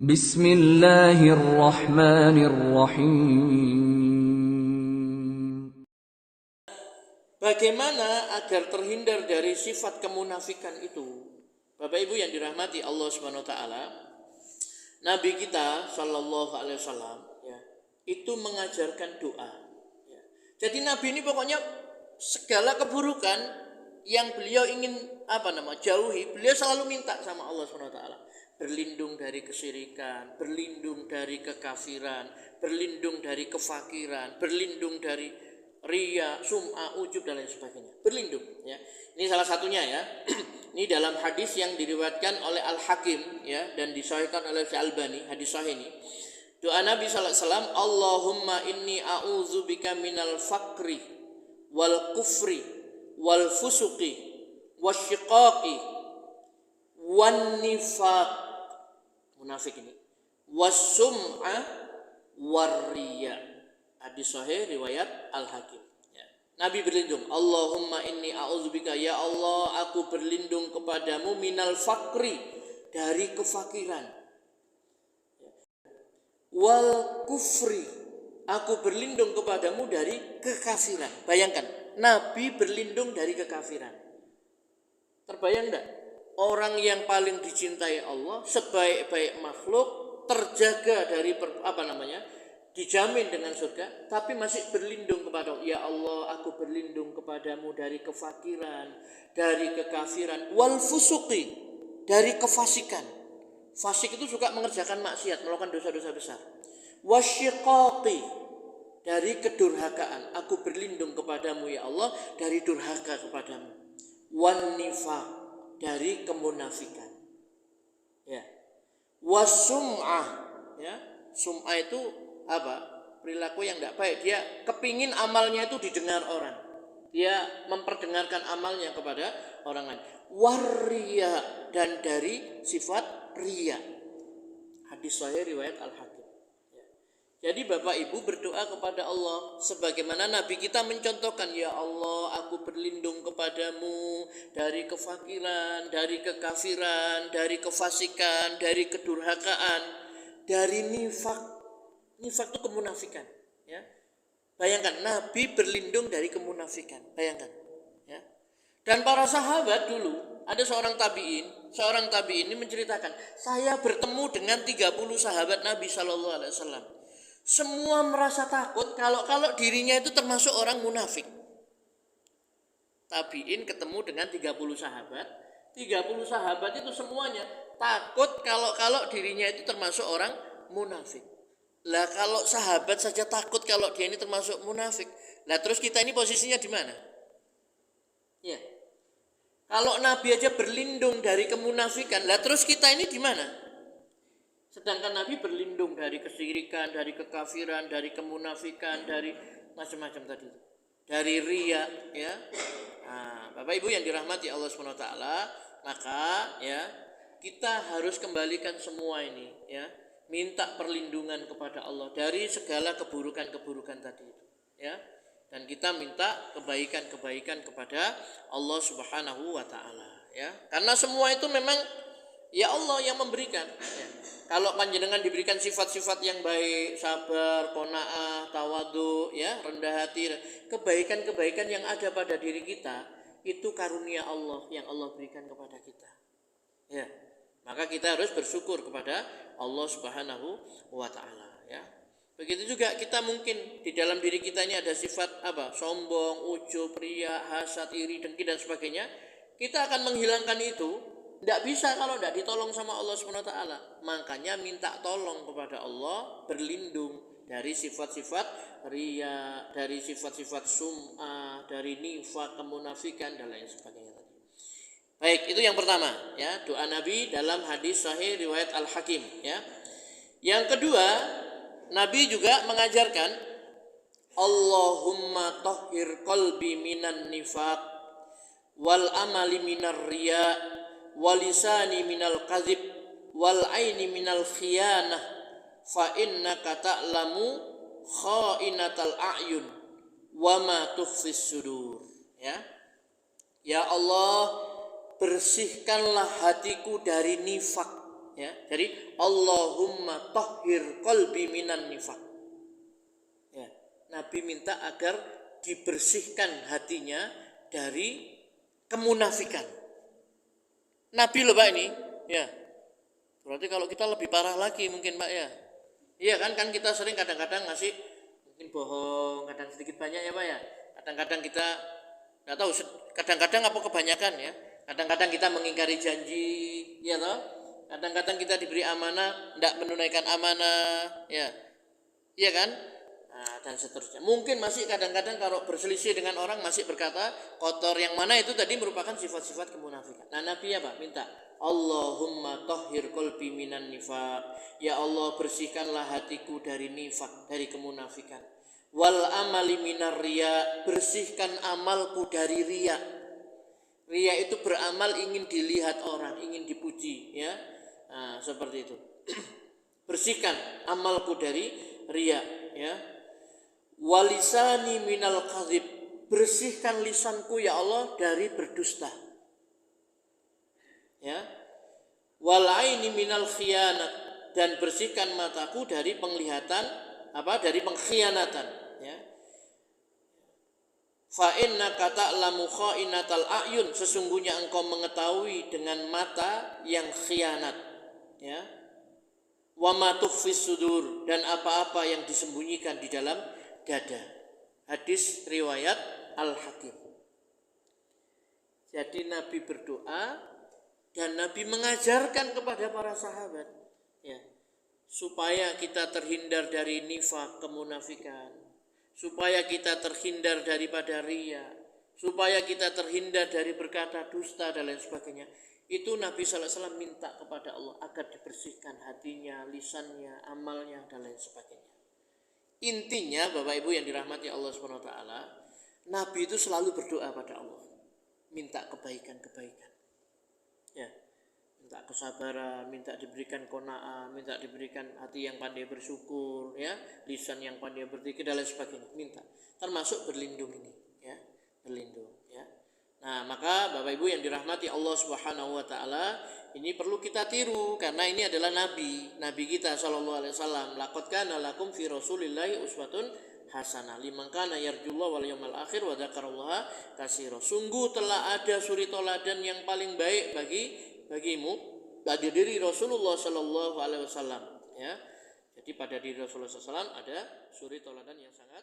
Bismillahirrahmanirrahim. Bagaimana agar terhindar dari sifat kemunafikan itu? Bapak Ibu yang dirahmati Allah Subhanahu wa taala, Nabi kita sallallahu alaihi wasallam ya, itu mengajarkan doa. Ya. Jadi Nabi ini pokoknya segala keburukan yang beliau ingin jauhi, beliau selalu minta sama Allah Subhanahu wa taala. Berlindung dari kesyirikan, berlindung dari kekafiran, berlindung dari kefakiran, berlindung dari riya, sum'ah, ujub dan lain sebagainya. Berlindung ya. Ini salah satunya ya. Ini dalam hadis yang diriwayatkan oleh Al-Hakim ya dan disahihkan oleh Al-Albani, hadis sahih ini. Doa Nabi sallallahu alaihi wasallam, Allahumma inni a'udzubika minal faqri wal kufri wal fusuqi wasyiqaqi wan nifaq, munafik ini, was-sum'a war-riya. Hadis sahih riwayat Al-Hakim. Ya. Nabi berlindung, Allahumma inni a'udzubika, ya Allah aku berlindung kepadamu minal fakri, dari kefakiran. Ya. Wal kufri, aku berlindung kepadamu dari kekafiran. Bayangkan, Nabi berlindung dari kekafiran. Terbayang enggak? Orang yang paling dicintai Allah, sebaik-baik makhluk, terjaga dari dijamin dengan surga, tapi masih berlindung kepada ya Allah aku berlindung kepadamu dari kefakiran, dari kekafiran, wal fusuqi, dari kefasikan. Fasik itu suka mengerjakan maksiat, melakukan dosa-dosa besar. Wasyiqaqi, dari kedurhakaan, aku berlindung kepadamu ya Allah dari durhaka kepadamu. Wan nifaq, dari kemunafikan. Ya. Wasum'ah, ya. Sum'ah itu perilaku yang tidak baik. Dia kepingin amalnya itu didengar orang, dia memperdengarkan amalnya kepada orang lain. Warriya, dan dari sifat riya. Hadis sahih riwayat Al-Hakim. Jadi Bapak Ibu berdoa kepada Allah sebagaimana Nabi kita mencontohkan, ya Allah aku berlindung kepadamu dari kefakiran, dari kekafiran, dari kefasikan, dari kedurhakaan, dari nifak. Nifak itu kemunafikan, ya. Bayangkan Nabi berlindung dari kemunafikan, bayangkan, ya. Dan para sahabat dulu, ada seorang tabi'in ini menceritakan, saya bertemu dengan 30 sahabat Nabi Shallallahu Alaihi Wasallam. Semua merasa takut kalau dirinya itu termasuk orang munafik. Tabi'in ketemu dengan 30 sahabat, 30 sahabat itu semuanya takut kalau dirinya itu termasuk orang munafik. Lah kalau sahabat saja takut kalau dia ini termasuk munafik, lah terus kita ini posisinya di mana? Ya. Kalau Nabi aja berlindung dari kemunafikan, lah terus kita ini di mana? Sedangkan Nabi berlindung dari kesyirikan, dari kekafiran, dari kemunafikan, dari macam-macam tadi. Dari riya, ya. Nah, Bapak Ibu yang dirahmati Allah Subhanahu wa taala, maka ya kita harus kembalikan semua ini, ya. Minta perlindungan kepada Allah dari segala keburukan-keburukan tadi itu, ya. Dan kita minta kebaikan-kebaikan kepada Allah Subhanahu wa taala, ya. Karena semua itu memang ya Allah yang memberikan, ya. Kalau panjenengan diberikan sifat-sifat yang baik, sabar, qanaah, tawadhu, ya, rendah hati, kebaikan-kebaikan yang ada pada diri kita itu karunia Allah yang Allah berikan kepada kita. Ya. Maka kita harus bersyukur kepada Allah Subhanahu wa taala, ya. Begitu juga kita mungkin di dalam diri kita ini ada sifat sombong, ujub, riya, hasad, iri, dengki dan sebagainya. Kita akan menghilangkan itu. Tidak bisa kalau tidak ditolong sama Allah Subhanahu wa taala. Makanya minta tolong kepada Allah, berlindung dari sifat-sifat riya, dari sifat-sifat sum'ah, dari nifaq, kemunafikan dan lain sebagainya. Baik, itu yang pertama, ya, doa Nabi dalam hadis sahih riwayat Al-Hakim, ya. Yang kedua, Nabi juga mengajarkan Allahumma tahhir qalbi minan nifaq wal amali minar riya wal lisani minal kadhib wal aini minal khiyanah fa innaka ta'lamu kha'inatal a'yun wa ma tukhfis sudur, ya. Ya Allah, bersihkanlah hatiku dari nifak, ya. Jadi Allahumma tahhir qalbi minan nifaq. Ya. Nabi minta agar dibersihkan hatinya dari kemunafikan. Nabi loh Pak ini, ya. Berarti kalau kita lebih parah lagi mungkin Pak ya. Iya kan kita sering kadang-kadang ngasih mungkin bohong, kadang sedikit banyak ya Pak ya. Kadang-kadang kita nggak tahu, kadang-kadang apa kebanyakan ya. Kadang-kadang kita mengingkari janji, ya toh. Kadang-kadang kita diberi amanah, tidak menunaikan amanah, ya, iya kan? Nah, dan seterusnya. Mungkin masih kadang-kadang kalau berselisih dengan orang masih berkata kotor, yang mana itu tadi merupakan sifat-sifat kemunafikan. Nah, Nabi apa? Minta Allahumma tahhir qalbi minan nifaq. Ya Allah, bersihkanlah hatiku dari nifak, dari kemunafikan. Wal amali minar riya, bersihkan amalku dari riya. Riya itu beramal ingin dilihat orang, ingin dipuji, ya. Nah, seperti itu. Bersihkan amalku dari riya, ya. Walisani minal kadhib, bersihkan lisanku ya Allah dari berdusta, ya. Wal aini minal khiyanat, dan bersihkan mataku dari penglihatan dari pengkhianatan, ya. Fa innaka ta'lamu kha'inatal a'yun, sesungguhnya engkau mengetahui dengan mata yang khianat, ya. Wa ma tukhfis sudur, dan apa-apa yang disembunyikan di dalam dada. Hadis riwayat Al-Hakim. Jadi Nabi berdoa dan Nabi mengajarkan kepada para sahabat, ya, supaya kita terhindar dari nifak, kemunafikan, supaya kita terhindar daripada riya, supaya kita terhindar dari berkata dusta dan lain sebagainya. Itu Nabi sallallahu alaihi wasallam minta kepada Allah agar dibersihkan hatinya, lisannya, amalnya dan lain sebagainya. Intinya Bapak Ibu yang dirahmati Allah Subhanahu wa taala, Nabi itu selalu berdoa pada Allah, minta kebaikan-kebaikan. Ya, minta kesabaran, minta diberikan qanaah, minta diberikan hati yang pandai bersyukur, ya, lisan yang pandai berzikir dan lain sebagainya, minta. Termasuk berlindung ini, ya, berlindung, ya. Nah, maka Bapak Ibu yang dirahmati Allah Subhanahu wa taala, ini perlu kita tiru karena ini adalah nabi kita sallallahu alaihi wasallam. Laqad kana lakum fi Rasulillahi uswatun hasanah liman kana yarjullaha wal yawmal akhir wa dzakarallaha katsira. Sungguh telah ada suri teladan yang paling baik bagimu pada diri Rasulullah sallallahu alaihi wasallam, ya. Jadi pada diri Rasulullah sallallahu alaihi wasallam ada suri teladan yang sangat